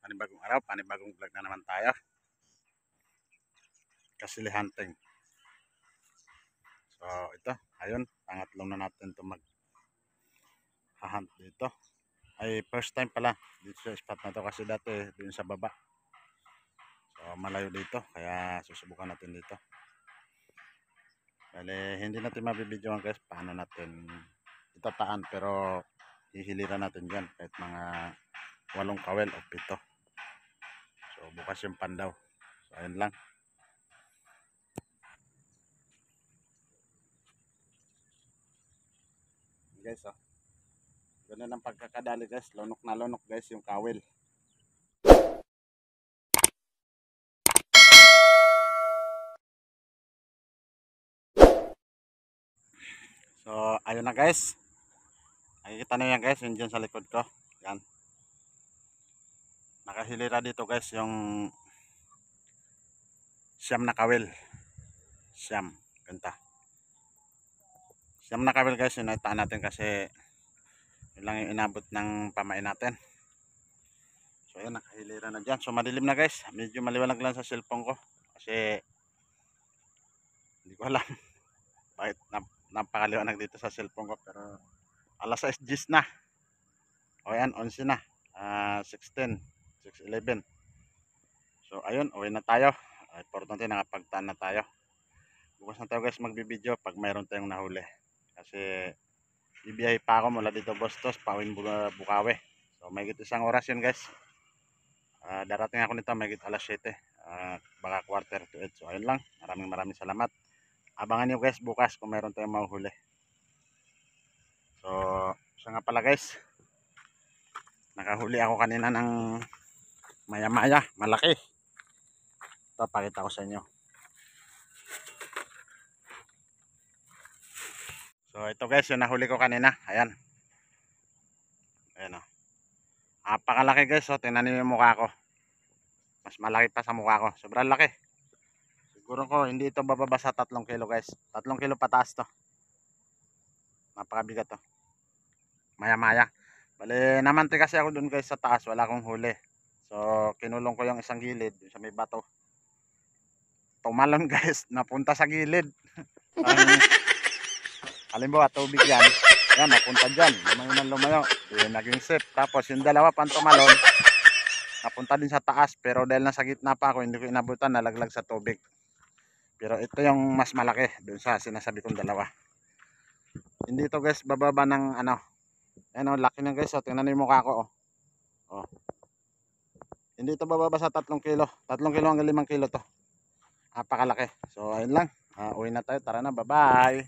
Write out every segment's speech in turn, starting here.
panibagong araw, panibagong vlog na naman tayo. Kasili hunting. So ito, ayun, pangatlong na natin ito mag-hunt dito. Ay first time pala dito sa spot na to kasi dati dun sa baba. So malayo dito, kaya susubukan natin dito. Bale, hindi natin mabibidyoan guys paano natin itataan, pero hihiliran natin dyan kahit mga 8 kawel o 7. So bukas yung pandaw. So ayun lang. Guys, oh. Ganun ang pagkakadali guys. Lunok na lunok guys yung kawel. So ayun na guys. Nakikita nyo yan guys, yun dyan sa likod ko. Yan. Nakahilira dito guys yung siyam na kawel. Siyam. Ganda. Siyam na kawel guys, yun naitaan natin kasi yun lang yung inabot ng pamain natin. So ayun, nakahilira na dyan. So madilim na guys. Medyo maliwanag lang sa cellphone ko. Kasi hindi ko alam bakit napakaliwanag dito sa cellphone ko. Pero alas 6 na. O yan, 11 na. 6:10, 6:11. So ayun, uwi na tayo. Importante nakapagtaan na tayo. Bukas na tayo guys magbibideo pag mayroon tayong nahuli. Kasi bibiyahe pa ako mula dito Bustos, pauwing Bukawi. So may 1 oras yun guys. Darating ako nito may alas 7. Baka 7:45. So ayun lang. Maraming salamat. Abangan nyo guys bukas kung mayroon tayong mahuhuli. So siya nga pala guys. Nakahuli ako kanina ng maya malaki. Ito pakita ko sa inyo. So ito guys yung nahuli ko kanina. Ayan. Ayan o. Napakalaki guys. So tingnan niyo yung mukha ko. Mas malaki pa sa mukha ko. Sobrang laki. Siguro ko hindi ito bababa sa 3 kilo guys. 3 kilo pataas to. Napakabigat to. Maya. Bale namanti kasi ako dun guys sa taas. Wala akong huli. So kinulong ko yung isang gilid. Sa may bato. Tumalon guys. Napunta sa gilid. Halimbawa tubig yan. Yan napunta dyan. Lumayo. Yung naging safe. Tapos yung dalawa pang tumalon. Napunta din sa taas. Pero dahil nasa gitna pa ako. Hindi ko inabutan. Nalaglag sa tubig. Pero ito yung mas malaki dun sa sinasabi kong dalawa. Hindi ito guys bababa ng ano. Ayan o, laki na guys. O, tingnan yung mukha ko. O. Hindi ito bababa sa 3 kilo. 3 kilo hanggang 5 kilo to. Napakalaki. So ayun lang. Uwi na tayo. Tara na. Bye bye.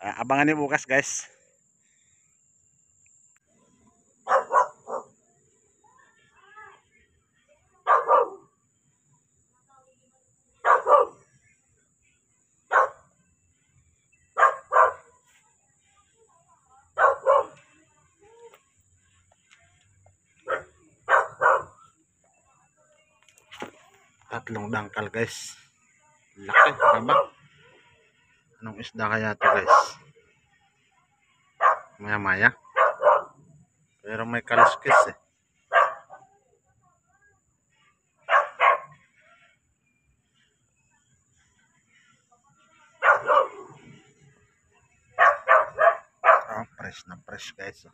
Abangan niyo bukas guys. Tatlong dangkal guys. Laki ba? Anong isda kaya to guys? Maya. Pero may kaliskis eh. Fresh na fresh guys.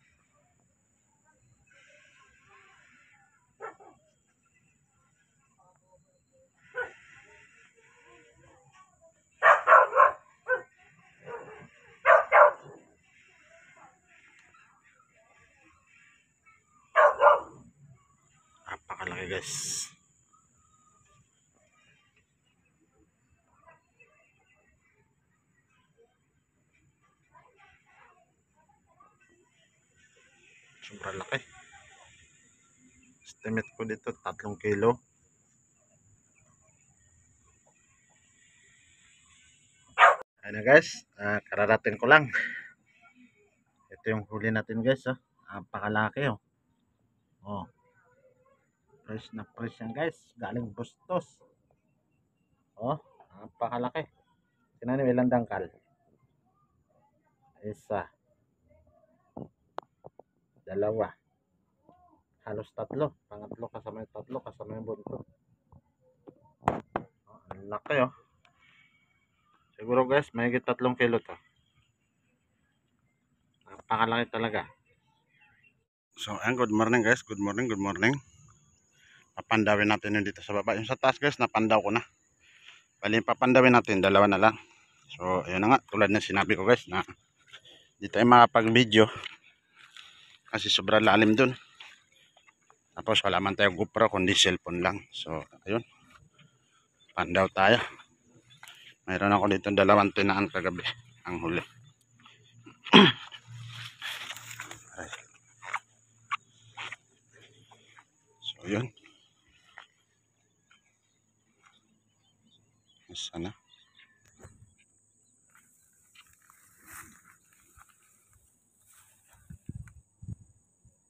Napakalaki guys. Sobrang laki. Estimate ko dito 3 kilo. Ayun guys, kararating ko lang. Ito yung huli natin guys. Napakalaki oh. Oh. Fresh na fresh yan guys. Galing Bustos. Oh, napakalaki. Tingnan niyo ilang dangkal. 1, 2, Halos tatlo. Pangatlo kasama yung tatlo, kasama yung buntot. Oh, ang laki oh. Siguro guys, mahigit 3 kilo to. Napakalaki talaga. So, ayan, good morning guys. Good morning, good morning. Papandawin natin yung dito sa baba. Yung sa taas guys, napandaw ko na. Bali, papandawin natin, dalawa na lang. So, ayun na nga, tulad ng sinabi ko guys, na dito ay makapag-video. Kasi sobrang lalim dun. Tapos wala man tayo GoPro, kundi cellphone lang. So, ayun. Pandaw tayo. Mayroon ako dito 2 tinaan kagabi. Ang huli. So, yun. Isa na.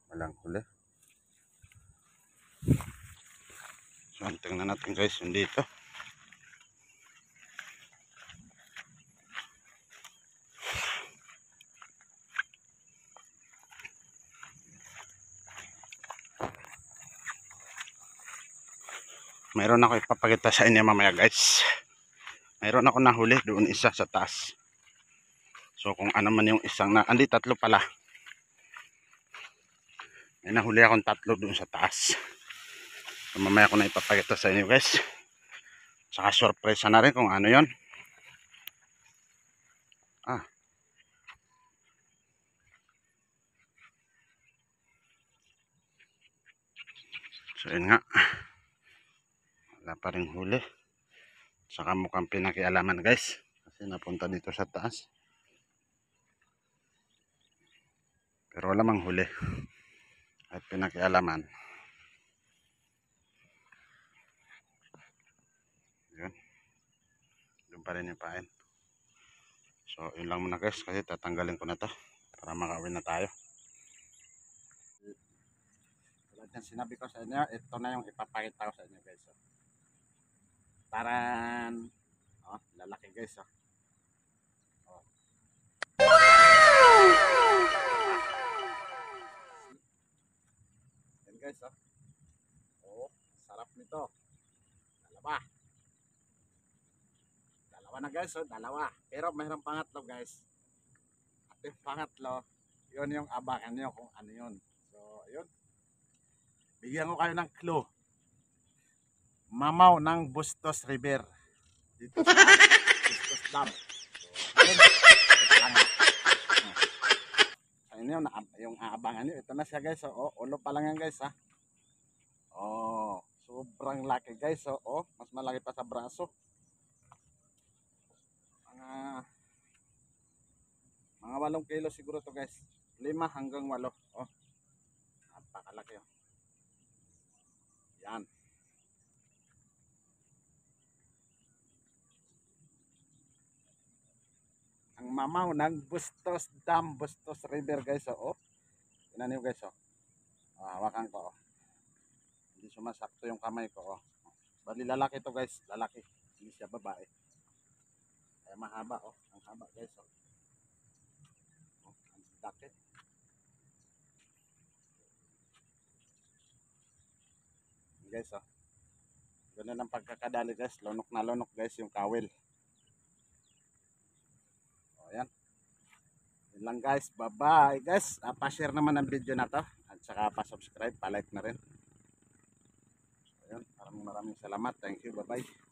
Walang huli. So, tingnan natin guys yung dito. Mayroon ako ipapakita sa inyo mamaya guys. Mayroon ako nahuli doon isa sa taas. So kung ano man yung isang na, andi 3 pala. May nahuli akong 3 doon sa taas. So mamaya ko na ipapakita sa inyo guys. Saka surprise na rin kung ano yon. So yun nga. Wala pa rin huli. Saka mukhang pinakialaman guys. Kasi napunta dito sa taas. Pero wala mang huli. At pinakialaman. Yun. Doon pa rin yung pain. So yun lang muna guys. Kasi tatanggalin ko na to. Para makawin na tayo. Tulad ng sinabi ko sa inyo. Ito na yung ipapakita ko sa inyo guys. So, taran. Oh, lalaki guys. Oh. Oh. Yan guys. Oh. Oh, sarap nito. Dalawa. Dalawa na guys. Oh, dalawa. Pero mayroong pangatlo guys. At yung pangatlo, yun yung abangan nyo kung ano yun. So, yun. Bigyan ko kayo ng clue. Mamaw ng Bustos River. Dito sa Bustos Dam. So, ayun. Sa inyo, yung aabangan nyo. Ito na siya guys. Oh, ulo pa lang yan guys ha. Oh, sobrang laki guys. Oh, mas malaki pa sa braso. Mga 8 kilo siguro to guys. 5 hanggang 8. Oh, napakalaki oh. Yan. Ang mamaw ng Bustos Dam, Bustos River guys. Oh, tingnan niyo guys. Oh, hawakan ko. Oh. Hindi sumasakto yung kamay ko. Oh. Bali lalaki to guys. Lalaki. Hindi siya babae. Kaya mahaba. Oh, ang haba guys. Oh, oh ang laki. Guys. Oh. Ganun ang pagkakadali guys. Lunok na lunok guys yung kawil. Oh, yan. Yun lang guys. Bye-bye guys. Pa-share naman ang video na to. At saka pa-subscribe, pa-like na rin. So, yun. Maraming salamat. Thank you. Bye-bye.